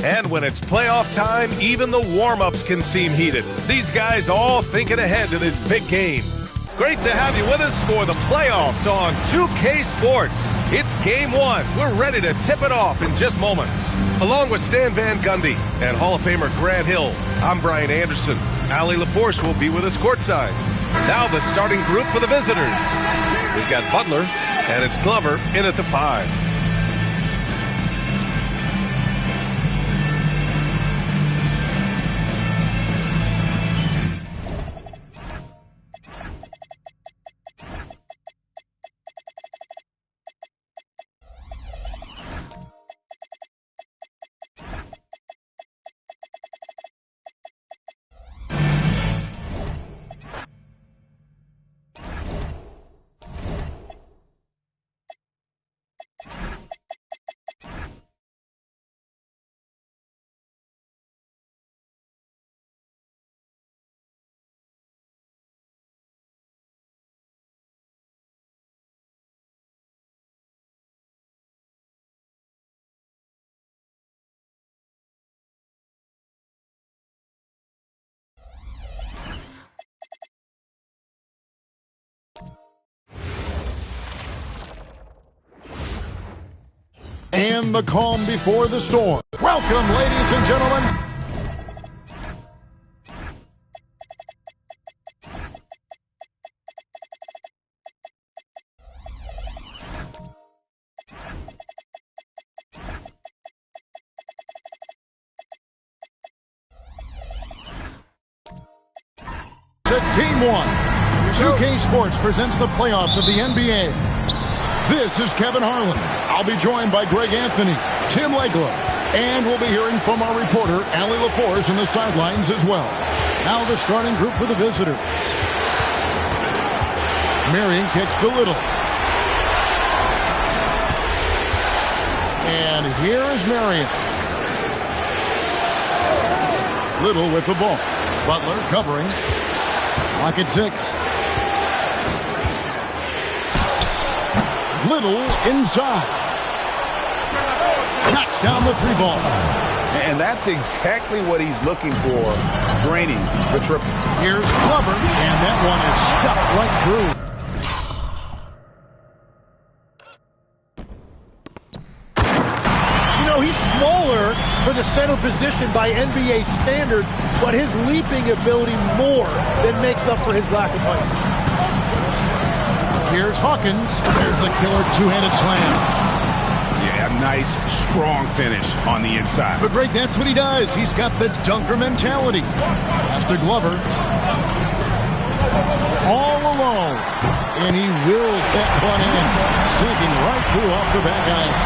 And when it's playoff time, even the warm-ups can seem heated. These guys all thinking ahead to this big game. Great to have you with us for the playoffs on 2K Sports. It's Game 1. We're ready to tip it off in just moments. Along with Stan Van Gundy and Hall of Famer Grant Hill, I'm Brian Anderson. Allie LaForce will be with us courtside. Now the starting group for the visitors. We've got Butler, and it's Glover in at the 5. And the calm before the storm. Welcome, ladies and gentlemen. To Game 1. 2K Sports presents the playoffs of the NBA. This is Kevin Harlan. I'll be joined by Greg Anthony, Tim Legler, and we'll be hearing from our reporter, Allie LaForce, in the sidelines as well. Now the starting group for the visitors. Marion kicks to Little. And here is Marion. Little with the ball. Butler covering. Clock at 6. Little inside. Knocks down the 3-ball. And that's exactly what he's looking for, draining the triple. Here's Glover, and that one is stuffed right through. You know, he's smaller for the center position by NBA standards, but his leaping ability more than makes up for his lack of height. Here's Hawkins. There's the killer two-handed slam. Yeah, nice, strong finish on the inside. But Greg, that's what he does. He's got the dunker mentality. Pass to Glover. All alone. And he wills that one in. Sinking right through off the back iron.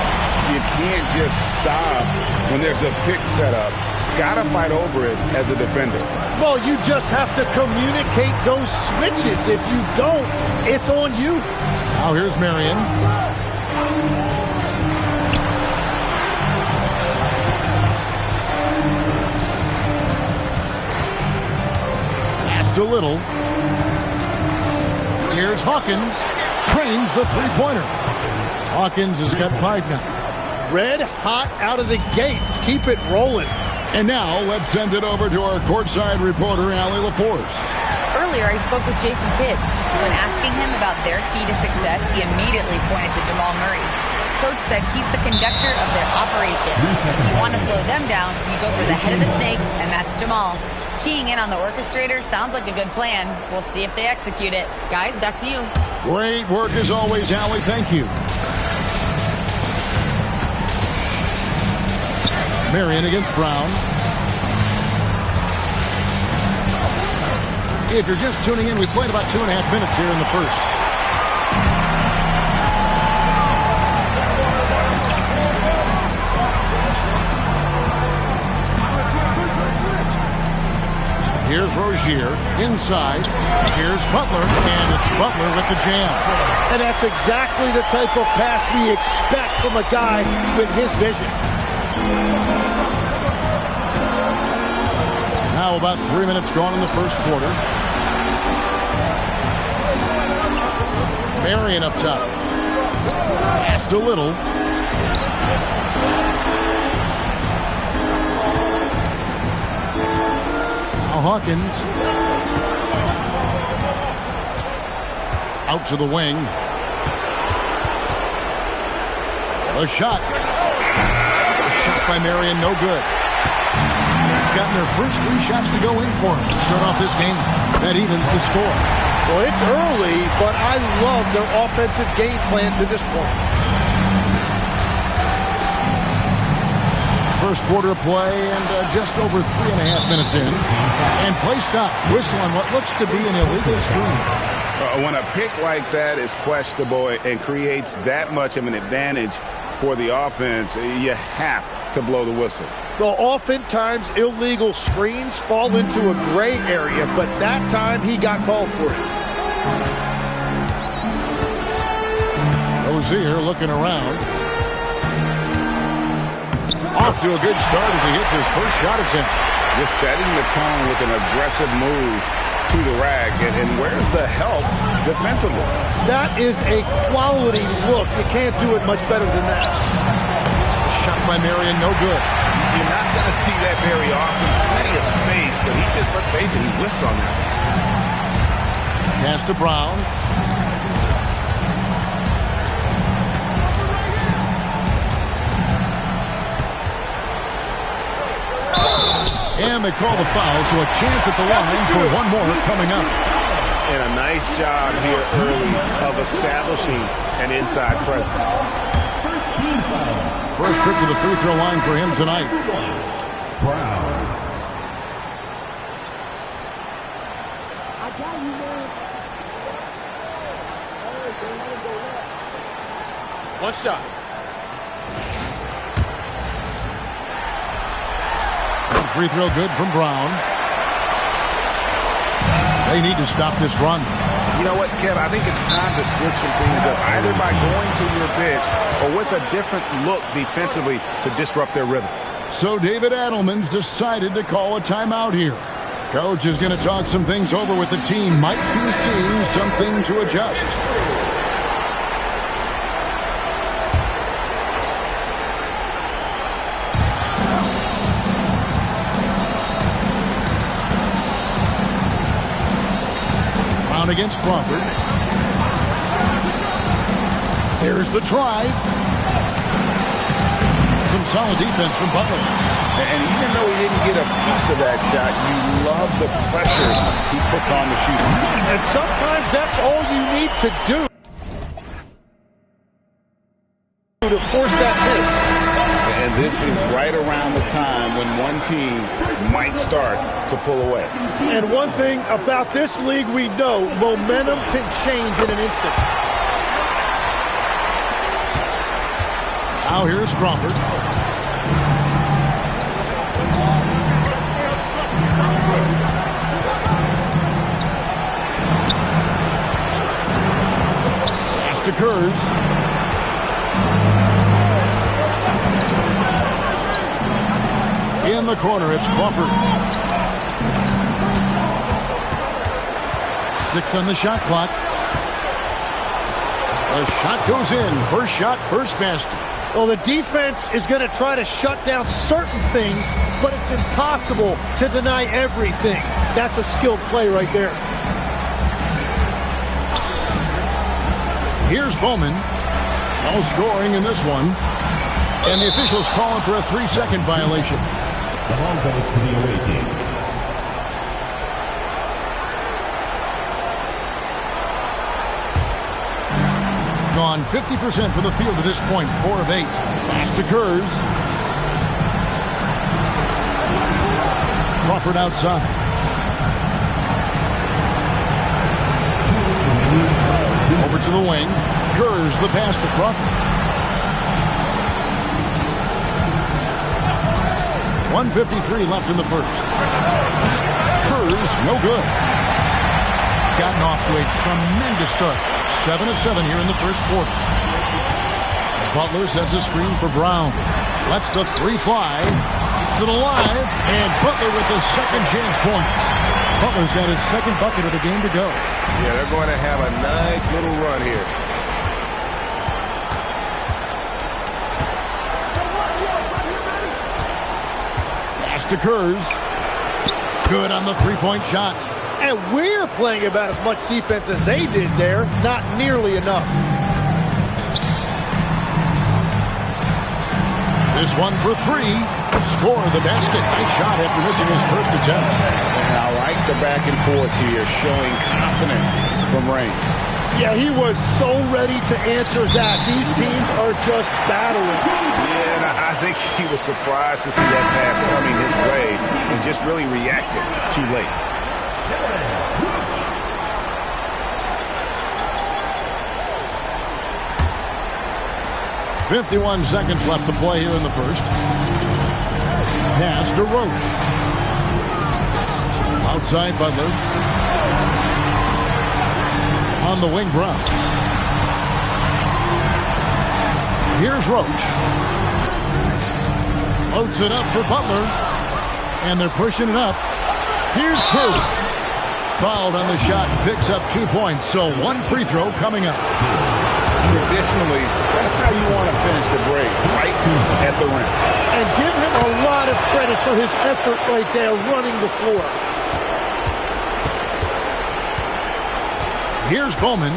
You can't just stop when there's a pick set up. Gotta fight over it as a defender. Well, you just have to communicate those switches. If you don't, it's on you. Now here's Marion. Pass to Little. Here's Hawkins. Cranes the three-pointer. Hawkins has got 5 now. Red hot out of the gates. Keep it rolling. And now, let's send it over to our courtside reporter, Allie LaForce. Earlier, I spoke with Jason Kidd. When asking him about their key to success, he immediately pointed to Jamal Murray. Coach said he's the conductor of their operation. If you want to slow them down, you go for the head of the snake, and that's Jamal. Keying in on the orchestrator sounds like a good plan. We'll see if they execute it. Guys, back to you. Great work as always, Allie. Thank you. Marion against Brown. If you're just tuning in, we played about 2.5 minutes here in the first. Here's Rozier inside. Here's Butler, and it's Butler with the jam. And that's exactly the type of pass we expect from a guy with his vision. Now about 3 minutes gone in the first quarter. Marion up top. Pass to Little. Now Hawkins. Out to the wing. A shot. A shot by Marion, no good. Gotten their first 3 shots to go in for him to start off this game. That evens the score. Well, it's early, but I love their offensive game plan to this point. First quarter play and just over 3.5 minutes in. And play stops. Whistle on what looks to be an illegal screen. When a pick like that is questionable and creates that much of an advantage for the offense, you have to blow the whistle. Well, oftentimes illegal screens fall into a gray area, but that time he got called for it. Rozier looking around. Off to a good start as he hits his first shot attempt. Just setting the tone with an aggressive move to the rack. And where's the help defensively? That is a quality look. You can't do it much better than that. Shot by Marion, no good. You're not going to see that very often. Plenty of space, but he just, let's face it, he whiffs on that. Pass to Brown. And they call the foul, so a chance at the line for one more coming up. And a nice job here early of establishing an inside presence. First trip to the free throw line for him tonight. One shot. Free throw good from Brown. They need to stop this run. You know what, Kev? I think it's time to switch some things up, either by going to your bench or with a different look defensively to disrupt their rhythm. So David Adelman's decided to call a timeout here. Coach is going to talk some things over with the team. Might be seeing something to adjust. Against Crawford. There's the try. Some solid defense from Butler. And even though he didn't get a piece of that shot, you love the pressure he puts on the shooter. And sometimes that's all you need to do to force that miss. And this is right around the time when one team might start to pull away. And one thing about this league we know, momentum can change in an instant. Now here's Crawford. Pass to Kurz. In the corner, it's Crawford. 6 on the shot clock. The shot goes in. First shot, first basket. Well, the defense is going to try to shut down certain things, but it's impossible to deny everything. That's a skilled play right there. Here's Bowman. No scoring in this one. And the officials calling for a 3-second violation. The ball goes to the away team. Gone 50% from the field to this point, 4 of 8. Pass to Kurz. Crawford outside. Over to the wing. Kurz the pass to Crawford. 1:53 left in the first. Kurz, no good. Gotten off to a tremendous start. 7 of 7 here in the first quarter. Butler sets a screen for Brown. Lets the 3 fly. To the line. And Butler with the second chance points. Butler's got his second bucket of the game to go. Yeah, they're going to have a nice little run here. To Kurz. Good on the three-point shot. And we're playing about as much defense as they did there. Not nearly enough. This one for three. Score the basket. Nice shot after missing his first attempt. And I like the back and forth here, showing confidence from Rain. Yeah, he was so ready to answer that. These teams are just battling. Yeah, and I think he was surprised to see that pass coming his way and just really reacted too late. 51 seconds left to play here in the first. Pass to Roach. Outside Butler. On the wing, Brown. Here's Roach. Loads it up for Butler. And they're pushing it up. Here's Curry. Fouled on the shot. Picks up 2 points. So one free throw coming up. Traditionally, that's how you want to finish the break, right at the rim. And give him a lot of credit for his effort right there running the floor. Here's Bowman.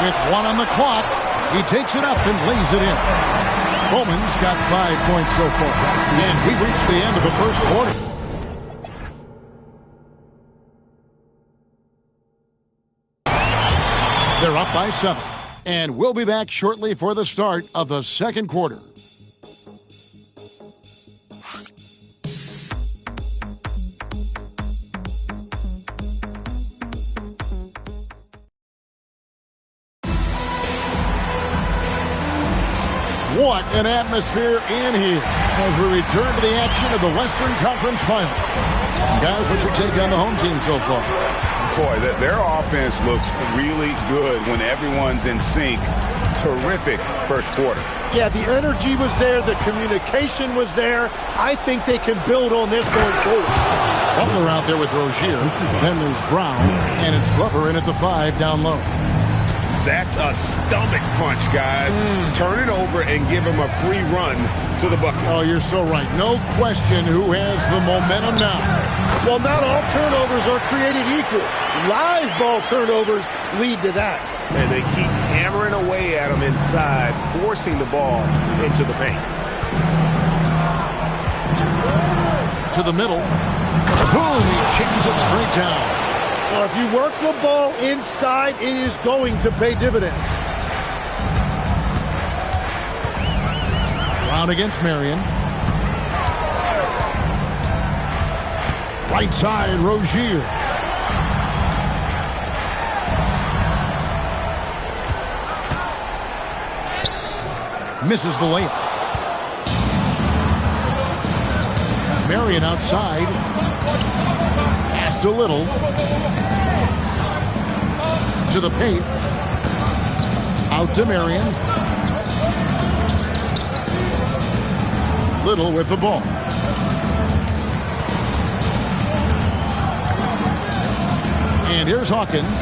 With one on the clock, he takes it up and lays it in. Bowman's got 5 points so far. And we've reached the end of the first quarter. They're up by 7. And we'll be back shortly for the start of the second quarter. What an atmosphere in here as we return to the action of the Western Conference Final. Guys, what's your take on the home team so far? Boy, their offense looks really good when everyone's in sync. Terrific first quarter. Yeah, the energy was there. The communication was there. I think they can build on this going forward. Butler out there with Rozier. Then there's Brown. And it's Glover in at the 5 down low. That's a stomach punch, guys. Turn it over and give him a free run to the bucket. Oh, you're so right. No question who has the momentum now. Well, not all turnovers are created equal. Live ball turnovers lead to that. And they keep hammering away at him inside, forcing the ball into the paint. To the middle. Boom, he jams it straight down. Well, if you work the ball inside, it is going to pay dividends. Brown against Marion. Right side, Rozier. Misses the layup. Marion outside. Passed a little. To the paint. Out to Marion. Little with the ball. And here's Hawkins.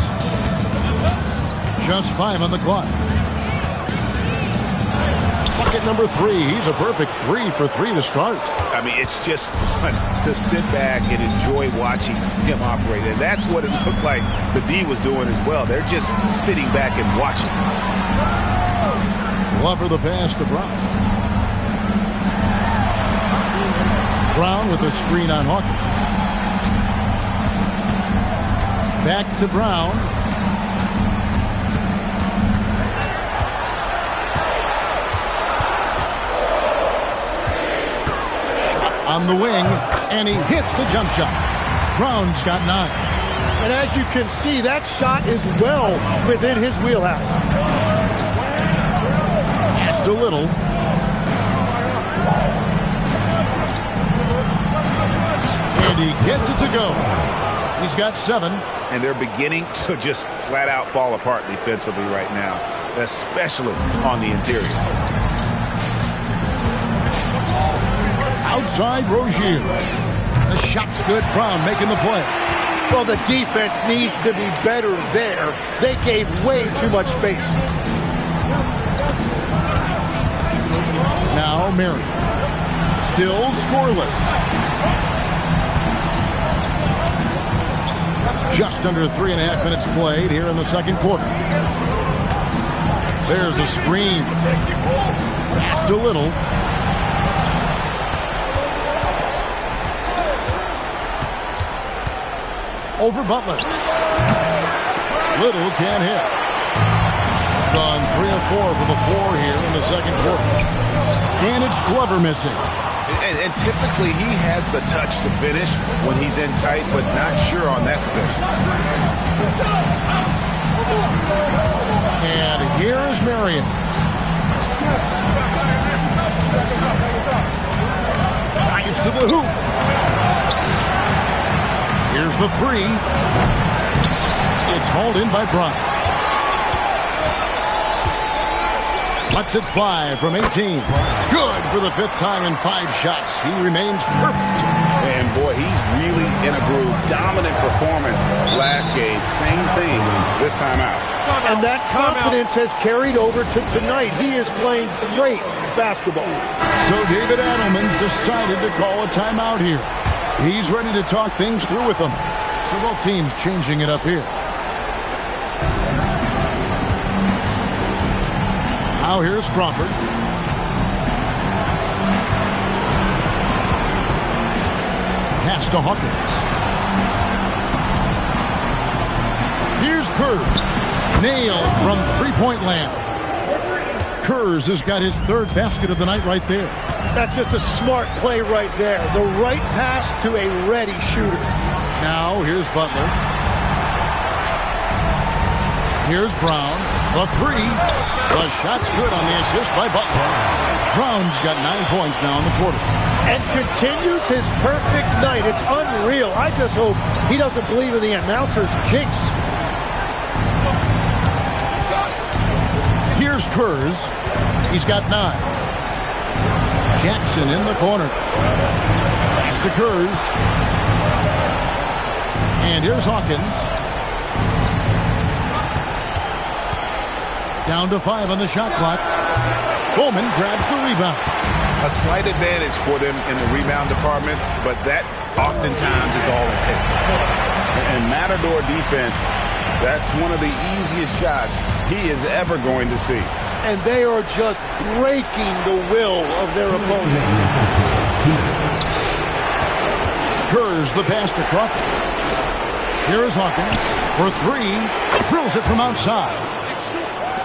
Just 5 on the clock. Bucket number 3. He's a perfect 3 for 3 to start. I mean, it's just fun to sit back and enjoy watching him operate. And that's what it looked like the D was doing as well. They're just sitting back and watching. Glover the pass to Brown. Brown with a screen on Hawkins. Back to Brown. Shot on the wing, and he hits the jump shot. Brown's got 9. And as you can see, that shot is well within his wheelhouse. Passed a little. And he gets it to go. He's got 7. And they're beginning to just flat out fall apart defensively right now, especially on the interior. Outside Rozier. The shot's good. Brown making the play. Well, the defense needs to be better there. They gave way too much space. Now Mary. Still scoreless. Just under 3.5 minutes played here in the second quarter. There's a screen. Passed a little. Over Butler. Little can't hit. Gone 3 of 4 for the 4 here in the second quarter. And it's Glover missing. And typically he has the touch to finish when he's in tight, but not sure on that position. And here's Marion. Drives to the hoop. Here's the 3. It's hauled in by Brown. Lets it fly from 18. Good for the 5th time in 5 shots. He remains perfect. And boy, he's really in a groove. Dominant performance last game. Same thing this time out. And that confidence has carried over to tonight. He is playing great basketball. So David Adelman's decided to call a timeout here. He's ready to talk things through with them. So both teams changing it up here. Now here's Crawford. Pass to Hawkins. Here's Kerr. Nailed from three-point land. Kerr has got his 3rd basket of the night right there. That's just a smart play right there. The right pass to a ready shooter. Now here's Butler. Here's Brown. The 3. The shot's good on the assist by Butler. Brown's got 9 points now in the quarter. And continues his perfect night. It's unreal. I just hope he doesn't believe in the announcer's jinx. Here's Kurz. He's got 9. Jackson in the corner. Pass to Kurz. And here's Hawkins. Down to 5 on the shot clock. Bowman grabs the rebound. A slight advantage for them in the rebound department, but that oftentimes is all it takes. And Matador defense, that's one of the easiest shots he is ever going to see. And they are just breaking the will of their opponent. Kurz the pass to Crawford. Here is Hawkins for 3. Drills it from outside.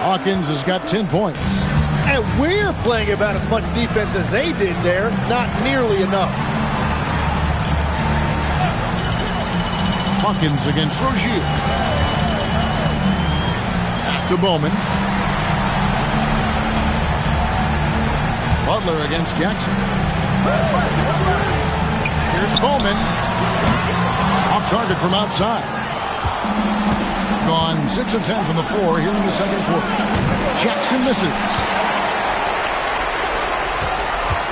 Hawkins has got 10 points. And we're playing about as much defense as they did there. Not nearly enough. Hawkins against Rozier. Pass to Bowman. Butler against Jackson. Here's Bowman. Off target from outside. Gone 6 of 10 from the floor here in the second quarter. Jackson misses.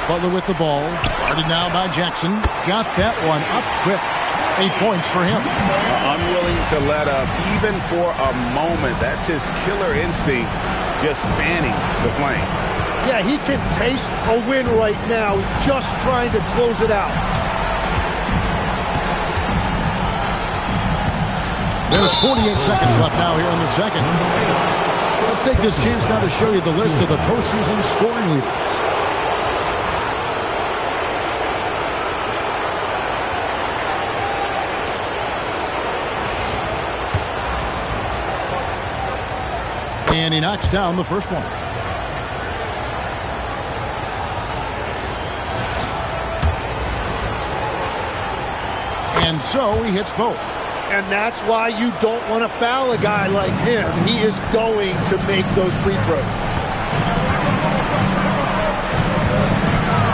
Butler with the ball. Guarded now by Jackson. Got that one up quick. 8 points for him. Unwilling to let up even for a moment. That's his killer instinct, just fanning the flame. Yeah, he can taste a win right now, just trying to close it out. There's 48 seconds left now here in the second. Let's take this chance now to show you the list of the postseason scoring leaders. And he knocks down the first one. And so he hits both. And that's why you don't want to foul a guy like him. He is going to make those free throws.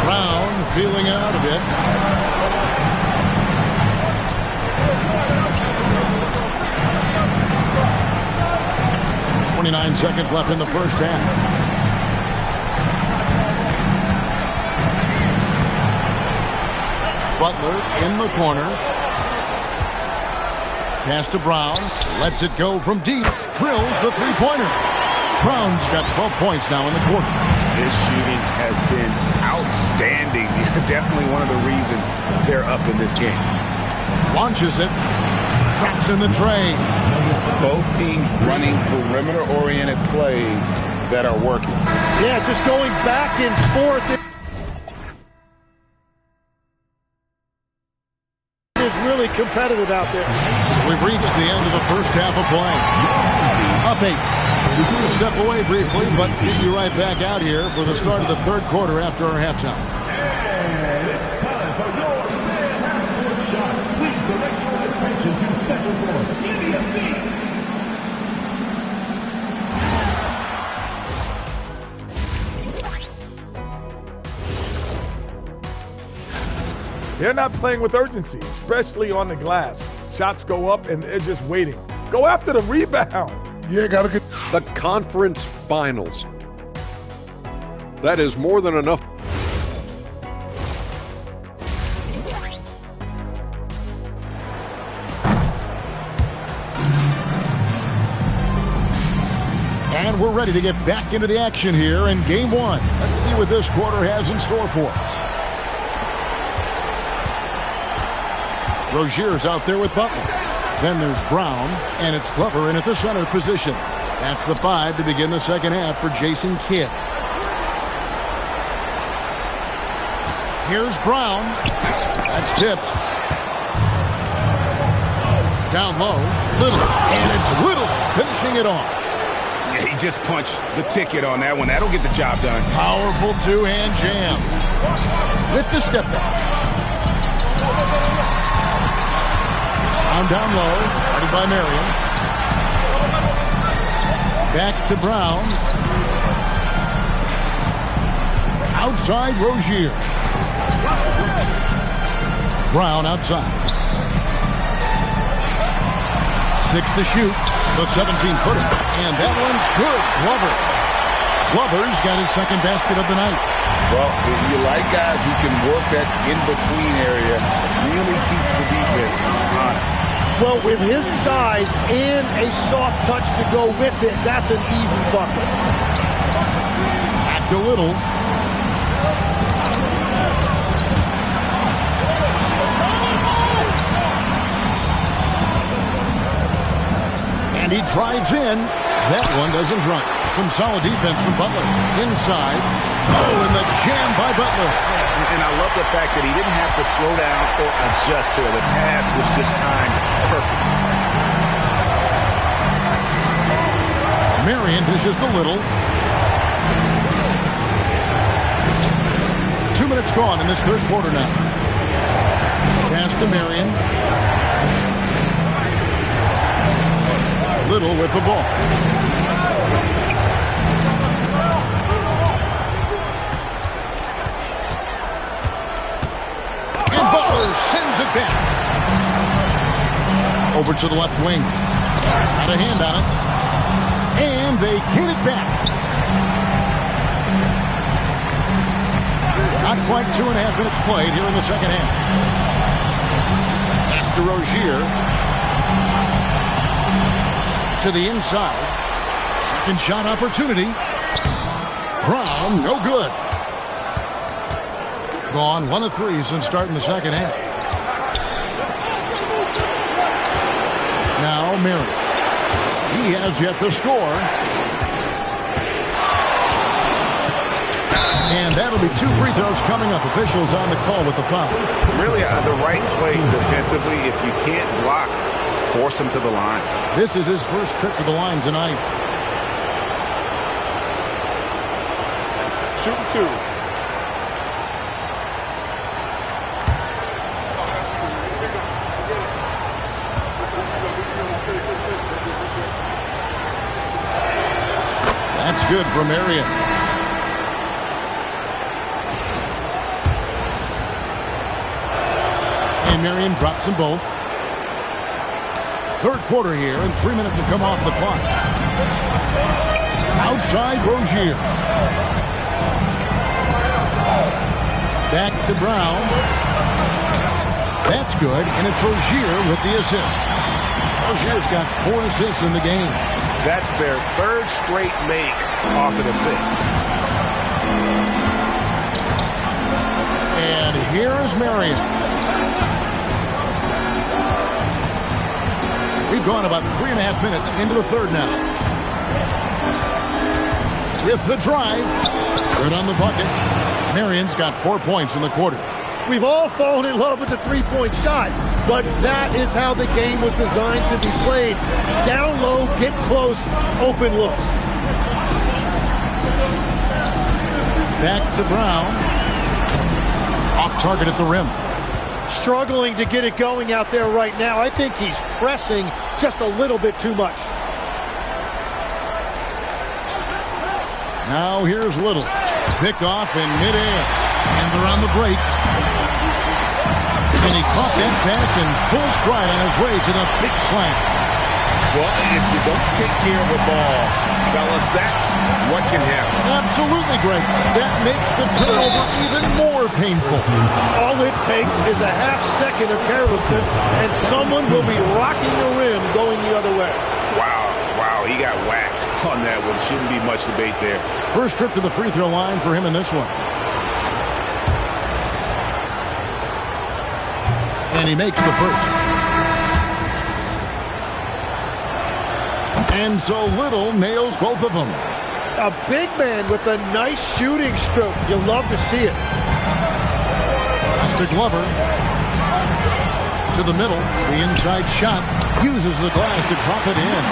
Brown feeling it out a bit. .29 seconds left in the first half. Butler in the corner. Pass to Brown. Lets it go from deep. Drills the three-pointer. Brown's got 12 points now in the quarter. His shooting has been outstanding. Definitely one of the reasons they're up in this game. Launches it. Traps in the tray. Both teams running perimeter-oriented plays that are working. Yeah, just going back and forth. It is really competitive out there. We've reached the end of the first half of play. Up 8. We'll step away briefly, but get you right back out here for the start of the third quarter after our halftime. And it's time for your man half-court shot. Please direct your attention to second court. Immediately. They're not playing with urgency, especially on the glass. Shots go up and they're just waiting. Go after the rebound. Yeah, gotta get the conference finals. That is more than enough. And we're ready to get back into the action here in game one. Let's see what this quarter has in store for us. Rozier's out there with Butler. Then there's Brown, and it's Glover in at the center position. That's the 5 to begin the second half for Jason Kidd. Here's Brown. That's tipped. Down low, Little, and it's Little finishing it off. Yeah, he just punched the ticket on that one. That'll get the job done. Powerful two-hand jam. With the step back. Down low, guarded by Marion. Back to Brown. Outside Rozier. Brown outside. 6 to shoot. The 17-footer. And that one's good. Glover. Glover's got his second basket of the night. Well, you like guys who can work that in-between area. Really keeps the defense honest. Well, with his size and a soft touch to go with it, that's an easy bucket. Back to Little. And he drives in. That one doesn't drop. Some solid defense from Butler. Inside. Oh, and the jam by Butler. And I love the fact that he didn't have to slow down or adjust there. The pass was just timed perfect. Marion dishes to Little. 2 minutes gone in this third quarter now. Pass to Marion. Little with the ball. Sends it back. Over to the left wing. Got a hand on it. And they get it back. Not quite 2.5 minutes played here in the second half. Pass to Rozier. To the inside. Second shot opportunity. Brown, no good. Gone 1 of 3 since starting the second half. Now Marion. He has yet to score. And that'll be 2 free throws coming up. Officials on the call with the foul. Really the right play defensively. If you can't block, force him to the line. This is his first trip to the line tonight. Shooting 2. That's good for Marion. And Marion drops them both. Third quarter here, and 3 minutes have come off the clock. Outside Rozier. Back to Brown. That's good, and it's Rozier with the assist. Rozier's got 4 assists in the game. That's their 3rd straight make off an assist. And here is Marion. We've gone about 3.5 minutes into the third now. With the drive, good on the bucket. Marion's got 4 points in the quarter. We've all fallen in love with the three-point shot, but that is how the game was designed to be played. Down low, get close, open looks. Back to Brown. Off target at the rim. Struggling to get it going out there right now. I think he's pressing just a little bit too much. Now here's Little. Pick off in midair. And they're on the break. And he caught that pass in full stride on his way to the big slam. Well, if you don't take care of the ball, fellas, that's what can happen. Absolutely, Greg. That makes the turnover even more painful. All it takes is a half second of carelessness, and someone will be rocking the rim going the other way. Wow, he got whacked on that one. Shouldn't be much debate there. First trip to the free throw line for him in this one. And he makes the first. And so Little nails both of them. A big man with a nice shooting stroke. You'll love to see it. Pass to Glover. To the middle. The inside shot. Uses the glass to drop it in.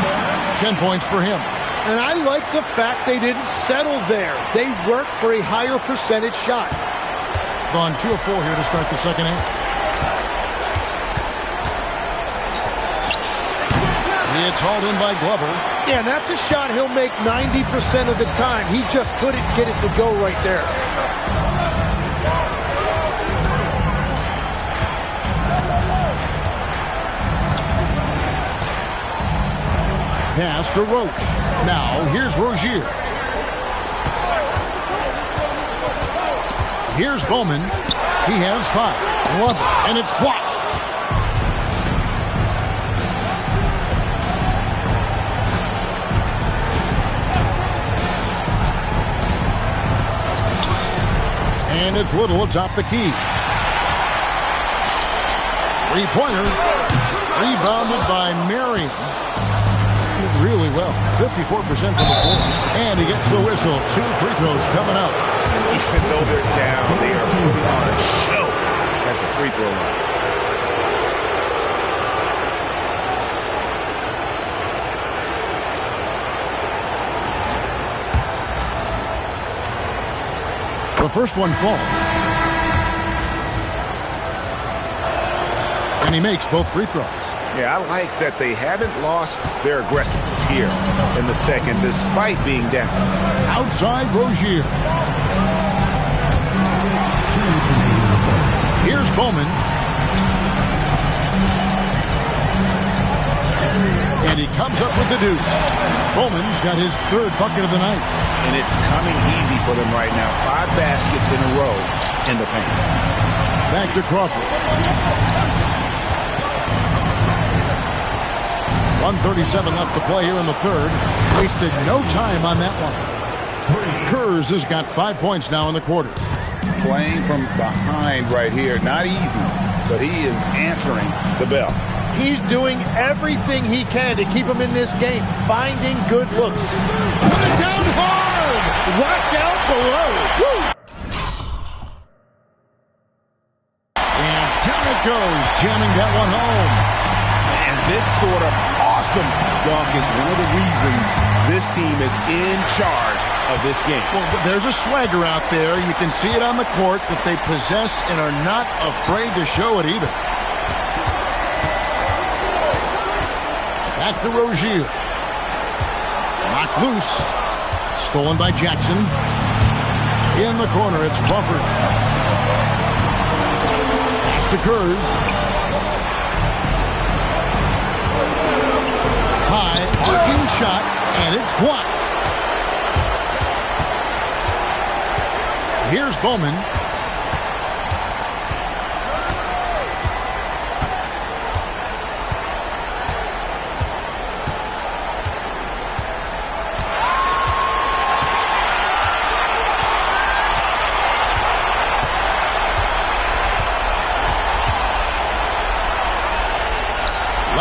10 points for him. And I like the fact they didn't settle there. They worked for a higher percentage shot. Gone 2 of 4 here to start the second half. It's hauled in by Glover. Yeah, and that's a shot he'll make 90% of the time. He just couldn't get it to go right there. Pass to Roach. Now, here's Rozier. Here's Bowman. He has 5. Love it. And it's blocked. And it's Little atop the key. 3-pointer. Rebounded by Marion. Did really well. 54% from the floor. And he gets the whistle. 2 free throws coming up. And even though they're down, they are putting on a show at the free throw line. The first one falls. And he makes both free throws. Yeah, I like that they haven't lost their aggressiveness here in the second, despite being down. Outside Rozier. Here's Bowman. And he comes up with the deuce. Bowman's got his 3rd bucket of the night. And it's coming easy for them right now. 5 baskets in a row in the paint. Back to Crawford. 1:37 left to play here in the third. Wasted no time on that one. Kurz has got 5 points now in the quarter. Playing from behind right here. Not easy, but he is answering the bell. He's doing everything he can to keep him in this game, finding good looks. Put it down hard! Watch out below! Woo! And down it goes, jamming that one home. And this sort of awesome dunk is one of the reasons this team is in charge of this game. Well, there's a swagger out there. You can see it on the court that they possess and are not afraid to show it either. Back to Rozier. Knocked loose. Stolen by Jackson. In the corner, it's Crawford. Pass to Kurz. High, arcing shot, and it's blocked. Here's Bowman.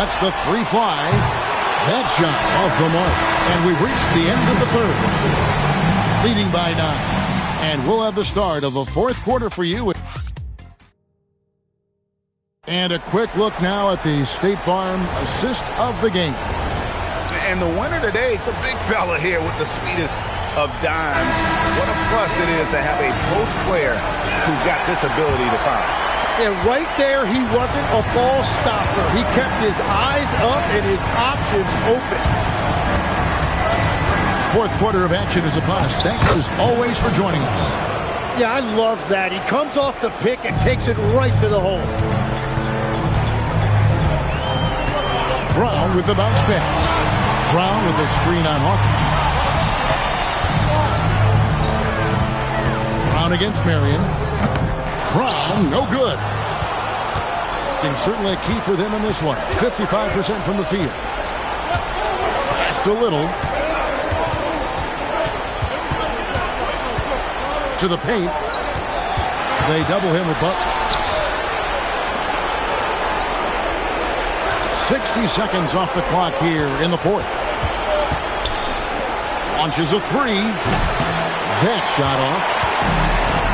That's the free fly. That shot off the mark. And we've reached the end of the third. Leading by 9. And we'll have the start of the fourth quarter for you. And a quick look now at the State Farm assist of the game. And the winner today, the big fella here with the sweetest of dimes. What a plus it is to have a post player who's got this ability to find. And right there, he wasn't a ball stopper. He kept his eyes up and his options open. Fourth quarter of action is upon us. Thanks as always for joining us. Yeah, I love that. He comes off the pick and takes it right to the hole. Brown with the bounce pass. Brown with the screen on Hawkins. Brown against Marion. Brown, no good. And certainly a key for them in this one. 55% from the field. Passed a little. To the paint. They double him with Butler. 60 seconds off the clock here in the fourth. Launches a three. That shot off.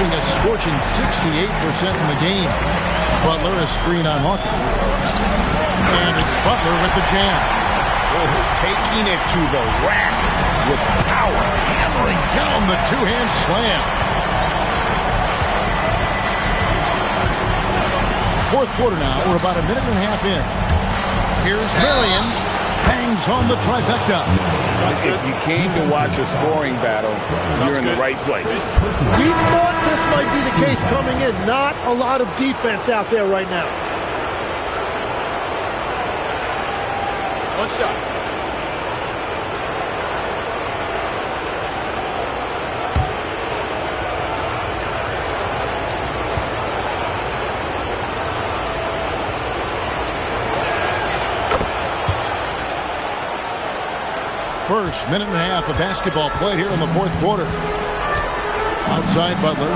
A scorching 68% in the game. Butler a screen on Hawkins. And it's Butler with the jam. Oh, taking it to the rack with power. Hammering down the two-hand slam. Fourth quarter now. We're about a minute and a half in. Here's Marion. Hangs on the trifecta. If you came to watch a scoring battle, you're in the right place. We thought this might be the case coming in. Not a lot of defense out there right now. One shot. First minute and a half of basketball played here in the fourth quarter. Outside Butler.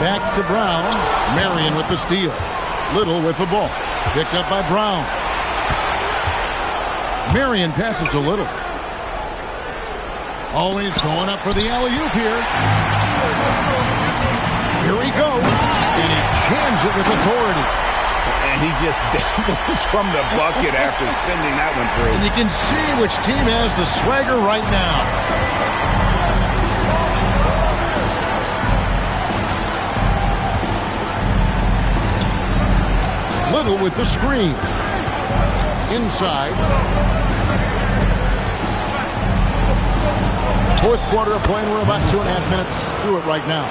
Back to Brown. Marion with the steal. Little with the ball. Picked up by Brown. Marion passes to Little. Always going up for the alley-oop here. Here he goes. And he jams it with authority. And he just dangles from the bucket after sending that one through. And you can see which team has the swagger right now. Little with the screen. Inside. Fourth quarter of play, and we're about 2.5 minutes through it right now.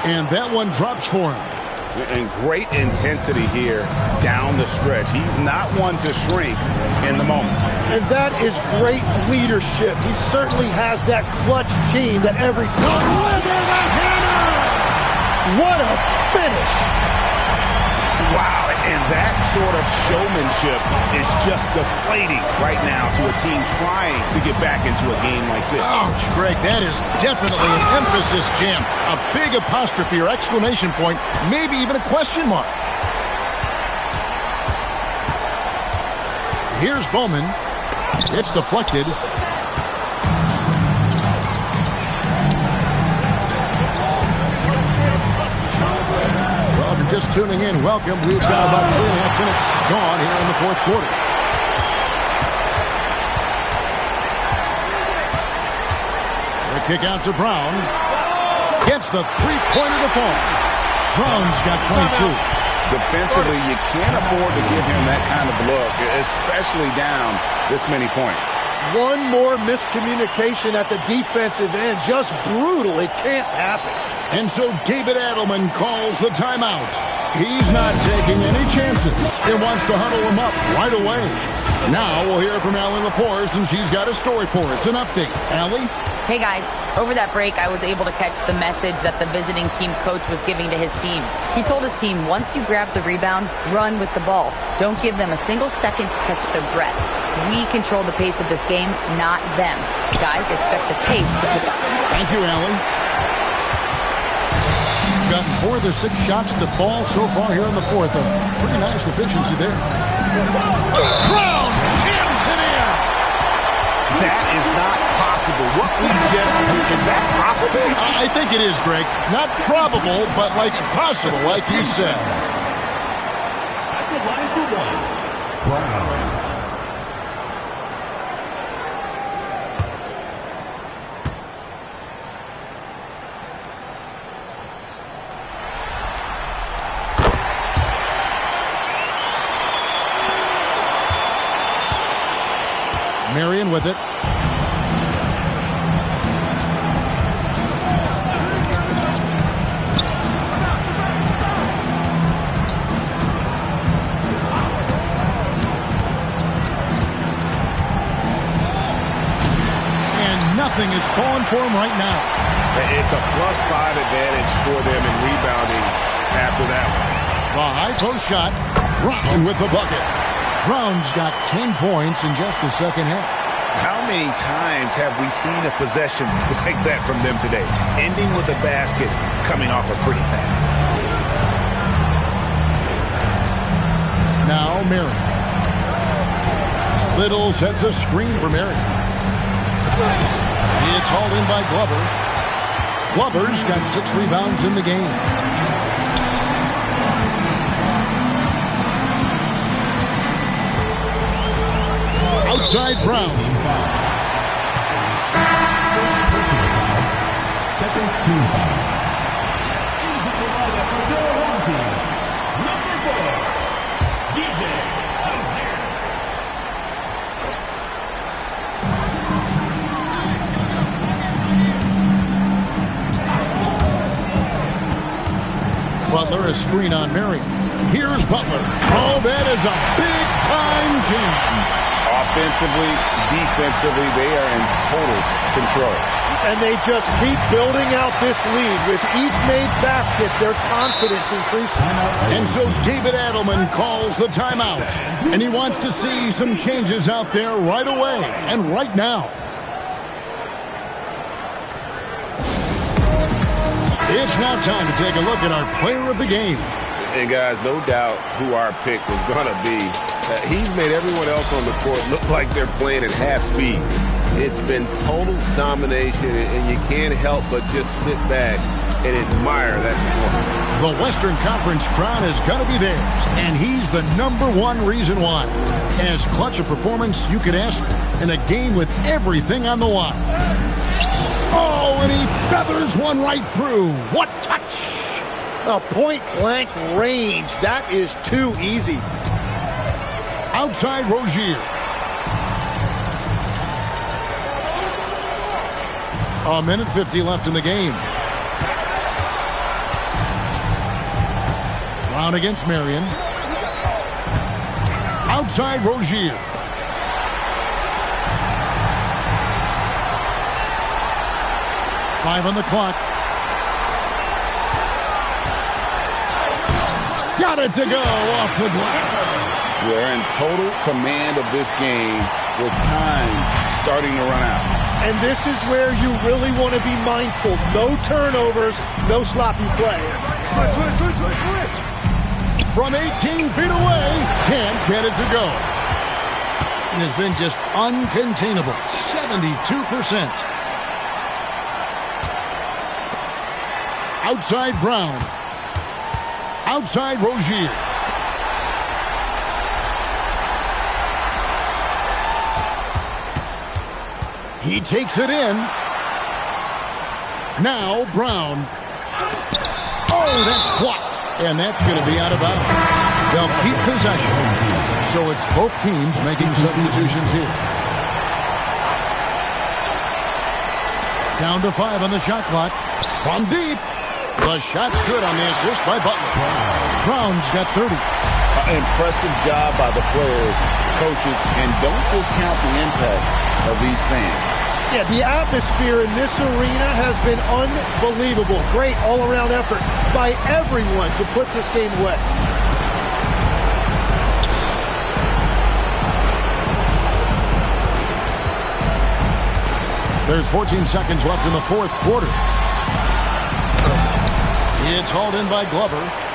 And that one drops for him. And great intensity here down the stretch. He's not one to shrink in the moment. And that is great leadership. He certainly has that clutch gene that every time. What a finish. Wow, and that sort of showmanship is just deflating right now to a team trying to get back into a game like this. Ouch, Greg, that is definitely an emphasis jam. A big apostrophe or exclamation point, maybe even a question mark. Here's Bowman. It's deflected. Just tuning in, welcome. We've got about 3.5 minutes gone here in the fourth quarter. The kick out to Brown. Gets the three-pointer to fall. Brown's got 22. Defensively, you can't afford to give him that kind of look, especially down this many points. One more miscommunication at the defensive end. Just brutal. It can't happen. And so David Adelman calls the timeout. He's not taking any chances and wants to huddle him up right away. Now we'll hear from Allie LaForce, and she's got a story for us. An update. Allie? Hey guys, over that break I was able to catch the message that the visiting team coach was giving to his team. He told his team, once you grab the rebound, run with the ball. Don't give them a single second to catch their breath. We control the pace of this game, not them. Guys, expect the pace to pick up. Thank you, Allie. gotten 4 of their 6 shots to fall so far here in the fourth. A pretty nice efficiency there. Brown jams it in. That is not possible. What we just did, is that possible? I think it is, Greg. Not probable, but like possible, like you said. At the line for one, Brown. Marion with it. And nothing is falling for him right now. It's a +5 advantage for them in rebounding after that one. The high post shot. Brown with the bucket. Brown's got 10 points in just the second half. How many times have we seen a possession like that from them today? Ending with a basket, coming off a pretty pass. Now Marion. Little sets a screen for Marion. It's hauled in by Glover. Glover's got 6 rebounds in the game. Outside Brown. Second team foul. Into the lineup for their home team. Number 4, DJ Alexander. Butler a screen on Marion. Here's Butler. Oh, that is a big-time jam. Offensively, defensively, they are in total control. And they just keep building out this lead. With each made basket, their confidence increases. And so David Adelman calls the timeout. And he wants to see some changes out there right away and right now. It's now time to take a look at our player of the game. And guys, no doubt who our pick was going to be. He's made everyone else on the court look like they're playing at half speed. It's been total domination, and you can't help but just sit back and admire that performance. The Western Conference crown is going to be theirs, and he's the #1 reason why. As clutch a performance you could ask for in a game with everything on the line. Oh, and he feathers one right through. What touch! A point-blank range. That is too easy. Outside Rozier. A minute 50 left in the game. Brown against Marion. Outside Rozier. Five on the clock. Got it to go off the glass. They're in total command of this game with time starting to run out. And this is where you really want to be mindful. No turnovers, no sloppy play. Switch. From 18 feet away, can't get it to go. It has been just uncontainable. 72%. Outside Brown. Outside Rozier. He takes it in. Now Brown. Oh, that's blocked. And that's going to be out of bounds. They'll keep possession. So it's both teams making substitutions here. Down to 5 on the shot clock. From deep. The shot's good on the assist by Butler. Brown's got 30. Impressive job by the players, coaches, and don't discount the impact of these fans. Yeah, the atmosphere in this arena has been unbelievable. Great all-around effort by everyone to put this game away. There's 14 seconds left in the fourth quarter. It's hauled in by Glover.